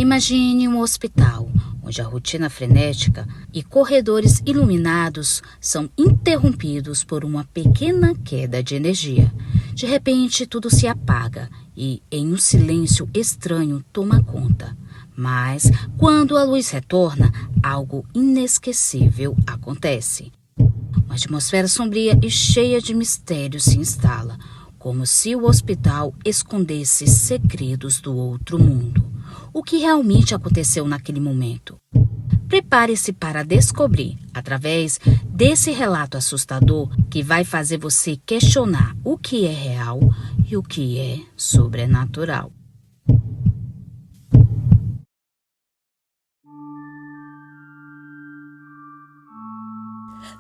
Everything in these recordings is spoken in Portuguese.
Imagine um hospital onde a rotina frenética e corredores iluminados são interrompidos por uma pequena queda de energia. De repente, tudo se apaga e, em um silêncio estranho, toma conta. Mas, quando a luz retorna, algo inesquecível acontece. Uma atmosfera sombria e cheia de mistérios se instala, como se o hospital escondesse segredos do outro mundo. O que realmente aconteceu naquele momento? Prepare-se para descobrir, através desse relato assustador, que vai fazer você questionar o que é real e o que é sobrenatural.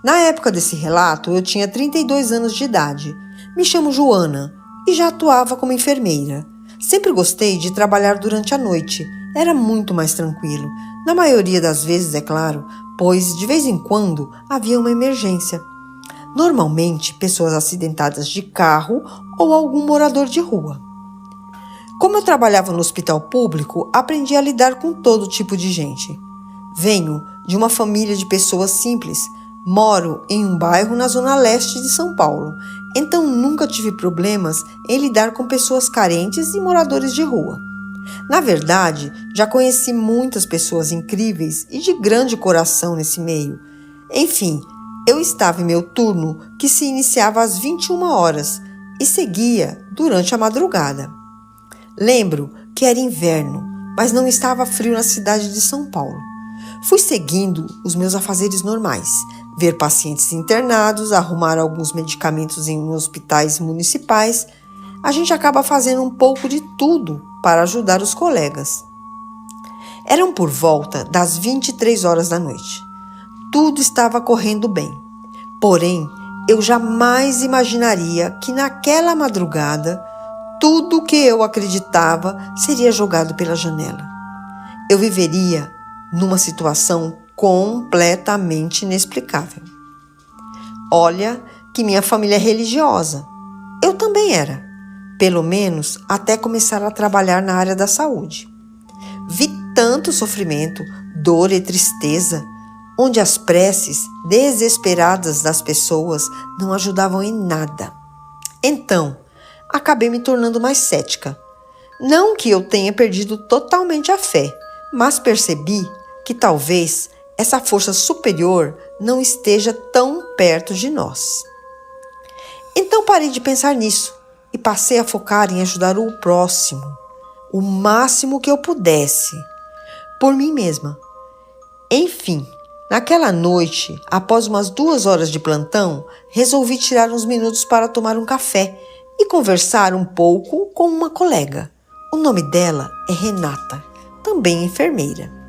Na época desse relato, eu tinha 32 anos de idade. Me chamo Joana e já atuava como enfermeira. Sempre gostei de trabalhar durante a noite. Era muito mais tranquilo. Na maioria das vezes, é claro, pois de vez em quando havia uma emergência. Normalmente, pessoas acidentadas de carro ou algum morador de rua. Como eu trabalhava no hospital público, aprendi a lidar com todo tipo de gente. Venho de uma família de pessoas simples. Moro em um bairro na zona leste de São Paulo, então nunca tive problemas em lidar com pessoas carentes e moradores de rua. Na verdade, já conheci muitas pessoas incríveis e de grande coração nesse meio. Enfim, eu estava em meu turno, que se iniciava às 21 horas e seguia durante a madrugada. Lembro que era inverno, mas não estava frio na cidade de São Paulo. Fui seguindo os meus afazeres normais, ver pacientes internados, arrumar alguns medicamentos em hospitais municipais. A gente acaba fazendo um pouco de tudo para ajudar os colegas. Eram por volta das 23 horas da noite. Tudo estava correndo bem. Porém, eu jamais imaginaria que naquela madrugada, tudo o que eu acreditava seria jogado pela janela. Eu viveria numa situação completamente inexplicável. Olha que minha família é religiosa. Eu também era, pelo menos até começar a trabalhar na área da saúde. Vi tanto sofrimento, dor e tristeza, onde as preces desesperadas das pessoas não ajudavam em nada. Então, acabei me tornando mais cética. Não que eu tenha perdido totalmente a fé, mas percebi que talvez essa força superior não esteja tão perto de nós. Então parei de pensar nisso e passei a focar em ajudar o próximo, o máximo que eu pudesse, por mim mesma. Enfim, naquela noite, após umas 2 horas de plantão, resolvi tirar uns minutos para tomar um café e conversar um pouco com uma colega. O nome dela é Renata, também enfermeira.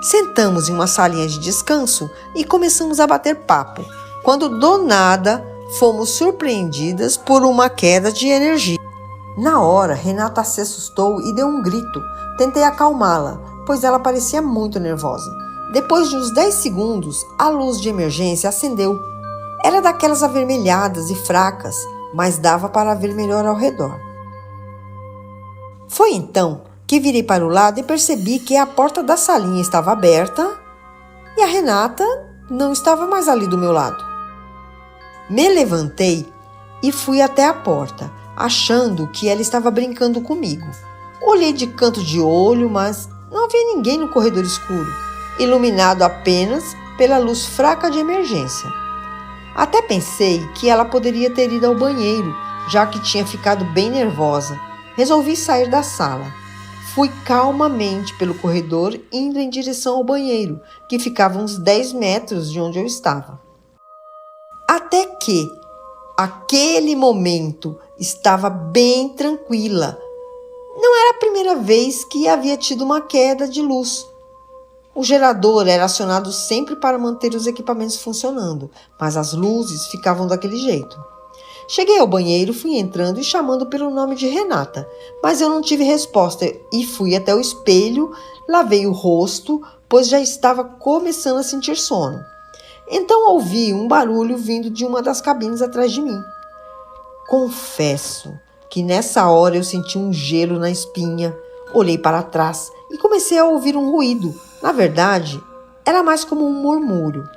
Sentamos em uma salinha de descanso e começamos a bater papo, quando do nada fomos surpreendidas por uma queda de energia. Na hora, Renata se assustou e deu um grito. Tentei acalmá-la, pois ela parecia muito nervosa. Depois de uns 10 segundos, a luz de emergência acendeu. Era daquelas avermelhadas e fracas, mas dava para ver melhor ao redor. Foi então que virei para o lado e percebi que a porta da salinha estava aberta e a Renata não estava mais ali do meu lado. Me levantei e fui até a porta, achando que ela estava brincando comigo. Olhei de canto de olho, mas não havia ninguém no corredor escuro, iluminado apenas pela luz fraca de emergência. Até pensei que ela poderia ter ido ao banheiro, já que tinha ficado bem nervosa. Resolvi sair da sala. Fui calmamente pelo corredor, indo em direção ao banheiro, que ficava uns 10 metros de onde eu estava. Até que, aquele momento, estava bem tranquila. Não era a primeira vez que havia tido uma queda de luz. O gerador era acionado sempre para manter os equipamentos funcionando, mas as luzes ficavam daquele jeito. Cheguei ao banheiro, fui entrando e chamando pelo nome de Renata, mas eu não tive resposta e fui até o espelho, lavei o rosto, pois já estava começando a sentir sono. Então ouvi um barulho vindo de uma das cabines atrás de mim. Confesso que nessa hora eu senti um gelo na espinha, olhei para trás e comecei a ouvir um ruído. Na verdade, era mais como um murmúrio.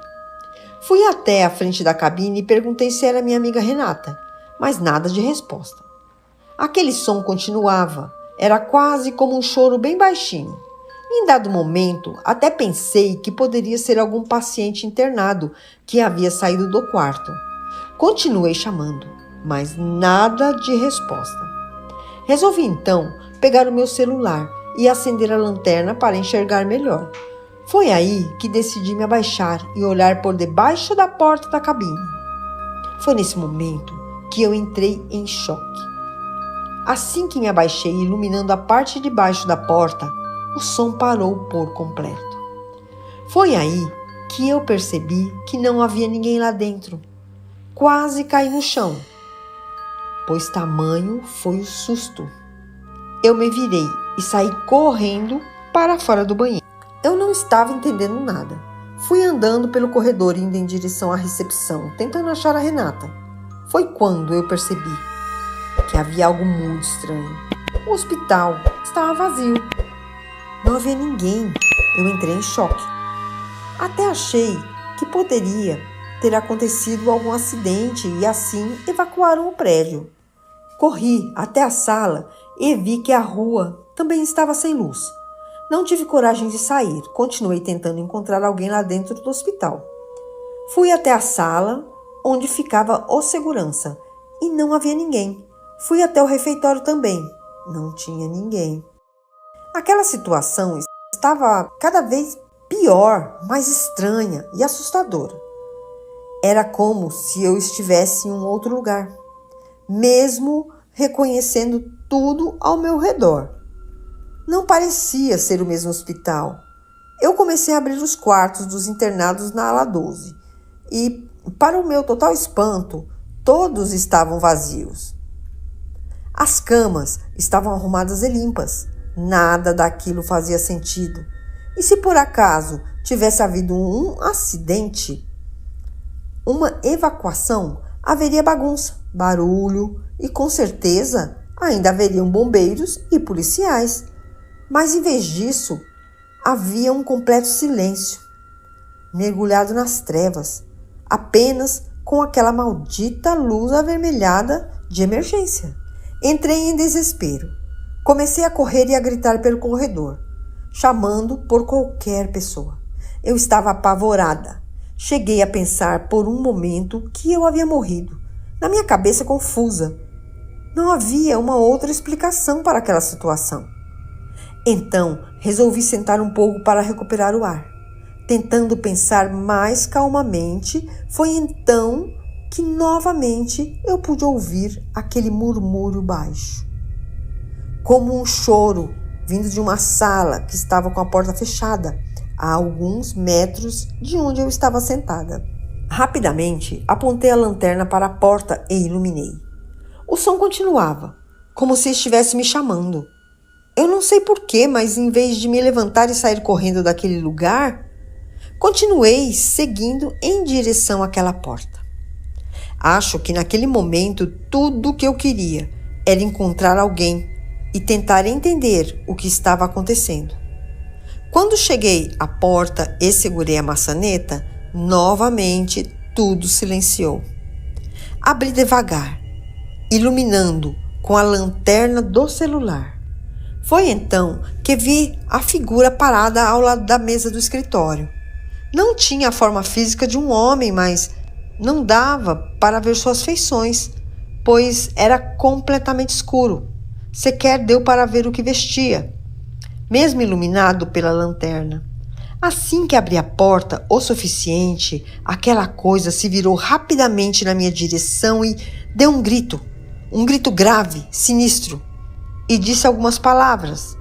Fui até a frente da cabine e perguntei se era minha amiga Renata, mas nada de resposta. Aquele som continuava, era quase como um choro bem baixinho. Em dado momento, até pensei que poderia ser algum paciente internado que havia saído do quarto. Continuei chamando, mas nada de resposta. Resolvi então pegar o meu celular e acender a lanterna para enxergar melhor. Foi aí que decidi me abaixar e olhar por debaixo da porta da cabine. Foi nesse momento que eu entrei em choque. Assim que me abaixei, iluminando a parte de baixo da porta, o som parou por completo. Foi aí que eu percebi que não havia ninguém lá dentro. Quase caí no chão, pois tamanho foi o susto. Eu me virei e saí correndo para fora do banheiro. Eu não estava entendendo nada. Fui andando pelo corredor indo em direção à recepção, tentando achar a Renata. Foi quando eu percebi que havia algo muito estranho. O hospital estava vazio. Não havia ninguém. Eu entrei em choque. Até achei que poderia ter acontecido algum acidente e assim evacuaram o prédio. Corri até a sala e vi que a rua também estava sem luz. Não tive coragem de sair. Continuei tentando encontrar alguém lá dentro do hospital. Fui até a sala onde ficava o segurança e não havia ninguém. Fui até o refeitório também. Não tinha ninguém. Aquela situação estava cada vez pior, mais estranha e assustadora. Era como se eu estivesse em um outro lugar, mesmo reconhecendo tudo ao meu redor. Não parecia ser o mesmo hospital. Eu comecei a abrir os quartos dos internados na ala 12 e, para o meu total espanto, todos estavam vazios. As camas estavam arrumadas e limpas. Nada daquilo fazia sentido. E se por acaso tivesse havido um acidente, uma evacuação, haveria bagunça, barulho e, com certeza, ainda haveriam bombeiros e policiais. Mas, em vez disso, havia um completo silêncio, mergulhado nas trevas, apenas com aquela maldita luz avermelhada de emergência. Entrei em desespero. Comecei a correr e a gritar pelo corredor, chamando por qualquer pessoa. Eu estava apavorada. Cheguei a pensar por um momento que eu havia morrido. Na minha cabeça confusa, não havia uma outra explicação para aquela situação. Então, resolvi sentar um pouco para recuperar o ar. Tentando pensar mais calmamente, foi então que novamente eu pude ouvir aquele murmúrio baixo, como um choro vindo de uma sala que estava com a porta fechada, a alguns metros de onde eu estava sentada. Rapidamente, apontei a lanterna para a porta e iluminei. O som continuava, como se estivesse me chamando. Eu não sei porquê, mas em vez de me levantar e sair correndo daquele lugar, continuei seguindo em direção àquela porta. Acho que naquele momento tudo o que eu queria era encontrar alguém e tentar entender o que estava acontecendo. Quando cheguei à porta e segurei a maçaneta, novamente tudo silenciou. Abri devagar, iluminando com a lanterna do celular. Foi então que vi a figura parada ao lado da mesa do escritório. Não tinha a forma física de um homem, mas não dava para ver suas feições, pois era completamente escuro. Sequer deu para ver o que vestia, mesmo iluminado pela lanterna. Assim que abri a porta o suficiente, aquela coisa se virou rapidamente na minha direção e deu um grito grave, sinistro, e disse algumas palavras.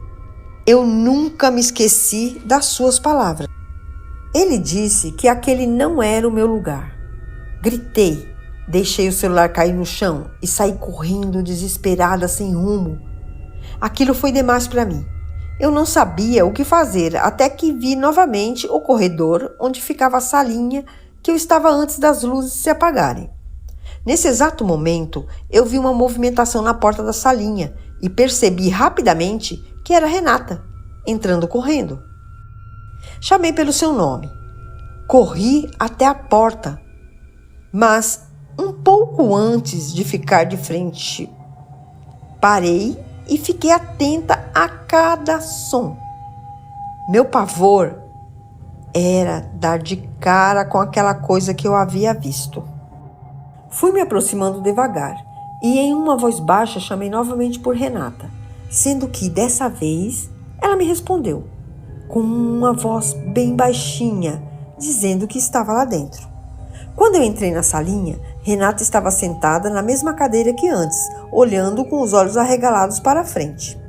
Eu nunca me esqueci das suas palavras. Ele disse que aquele não era o meu lugar. Gritei, deixei o celular cair no chão e saí correndo desesperada, sem rumo. Aquilo foi demais para mim. Eu não sabia o que fazer até que vi novamente o corredor onde ficava a salinha que eu estava antes das luzes se apagarem. Nesse exato momento, eu vi uma movimentação na porta da salinha e percebi rapidamente que era Renata. entrando correndo. Chamei pelo seu nome. Corri até a porta, mas um pouco antes de ficar de frente, parei e fiquei atenta a cada som. Meu pavor era dar de cara com aquela coisa que eu havia visto. Fui me aproximando devagar e em uma voz baixa chamei novamente por Renata, sendo que dessa vez ela me respondeu com uma voz bem baixinha, dizendo que estava lá dentro. Quando eu entrei na salinha, Renata estava sentada na mesma cadeira que antes, olhando com os olhos arregalados para a frente.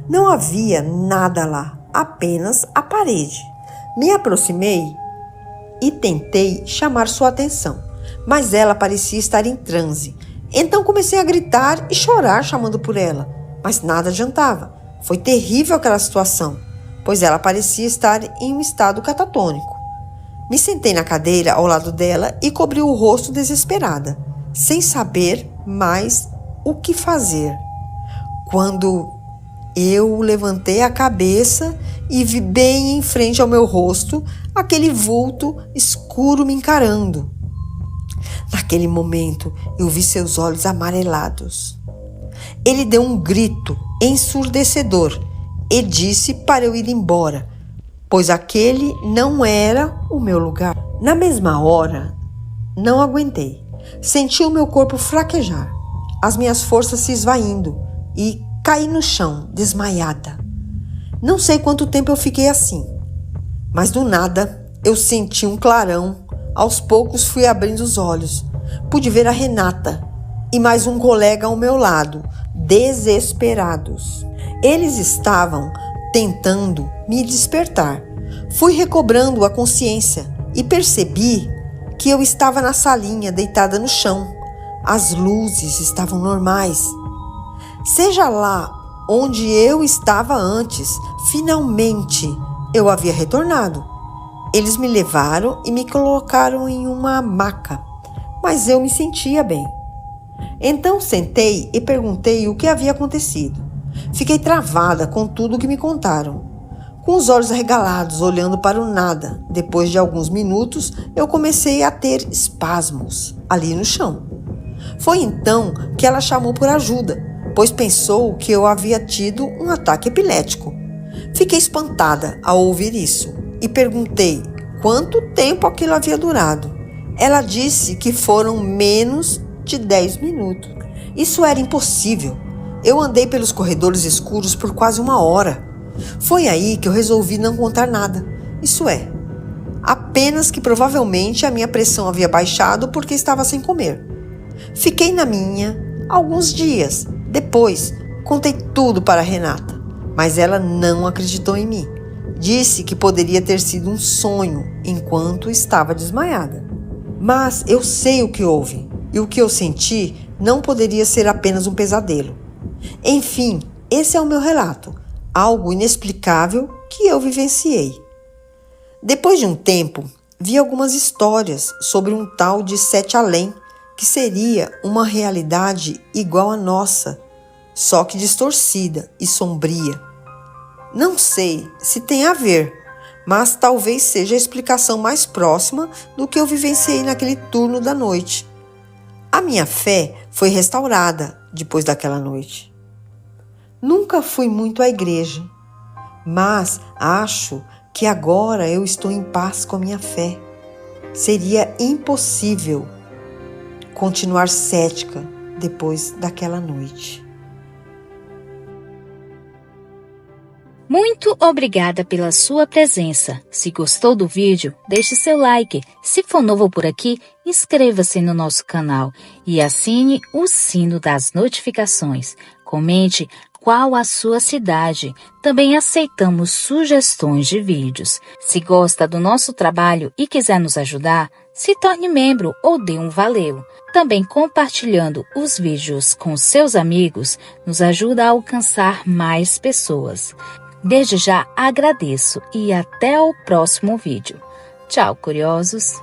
Não havia nada lá, apenas a parede. Me aproximei e tentei chamar sua atenção, mas ela parecia estar em transe. Então comecei a gritar e chorar chamando por ela, mas nada adiantava. Foi terrível aquela situação, pois ela parecia estar em um estado catatônico. Me sentei na cadeira ao lado dela e cobri o rosto desesperada, sem saber mais o que fazer. Quando eu levantei a cabeça e vi bem em frente ao meu rosto aquele vulto escuro me encarando. Naquele momento, eu vi seus olhos amarelados. Ele deu um grito ensurdecedor e disse para eu ir embora, pois aquele não era o meu lugar. Na mesma hora, não aguentei. Senti o meu corpo fraquejar, as minhas forças se esvaindo e caí no chão, desmaiada. Não sei quanto tempo eu fiquei assim, mas do nada eu senti um clarão. Aos poucos fui abrindo os olhos. Pude ver a Renata e mais um colega ao meu lado, desesperados. Eles estavam tentando me despertar. Fui recobrando a consciência e percebi que eu estava na salinha, deitada no chão. As luzes estavam normais. Seja lá onde eu estava antes, finalmente eu havia retornado. Eles me levaram e me colocaram em uma maca, mas eu me sentia bem. Então sentei e perguntei o que havia acontecido. Fiquei travada com tudo o que me contaram, com os olhos arregalados, olhando para o nada. Depois de alguns minutos, eu comecei a ter espasmos ali no chão. Foi então que ela chamou por ajuda, pois pensou que eu havia tido um ataque epilético. Fiquei espantada ao ouvir isso e perguntei quanto tempo aquilo havia durado. Ela disse que foram menos de 10 minutos. Isso era impossível. Eu andei pelos corredores escuros por quase uma hora. Foi aí que eu resolvi não contar nada. Isso é, apenas que provavelmente a minha pressão havia baixado porque estava sem comer. Fiquei na minha alguns dias. Depois, contei tudo para a Renata, mas ela não acreditou em mim. Disse que poderia ter sido um sonho enquanto estava desmaiada. Mas eu sei o que houve, e o que eu senti não poderia ser apenas um pesadelo. Enfim, esse é o meu relato, algo inexplicável que eu vivenciei. Depois de um tempo, vi algumas histórias sobre um tal de Sete Além, que seria uma realidade igual à nossa, só que distorcida e sombria. Não sei se tem a ver, mas talvez seja a explicação mais próxima do que eu vivenciei naquele turno da noite. A minha fé foi restaurada depois daquela noite. Nunca fui muito à igreja, mas acho que agora eu estou em paz com a minha fé. Seria impossível continuar cética depois daquela noite. Muito obrigada pela sua presença. Se gostou do vídeo, deixe seu like. Se for novo por aqui, inscreva-se no nosso canal e assine o sino das notificações. Comente qual a sua cidade. Também aceitamos sugestões de vídeos. Se gosta do nosso trabalho e quiser nos ajudar, se torne membro ou dê um valeu. Também compartilhando os vídeos com seus amigos nos ajuda a alcançar mais pessoas. Desde já agradeço e até o próximo vídeo. Tchau, curiosos!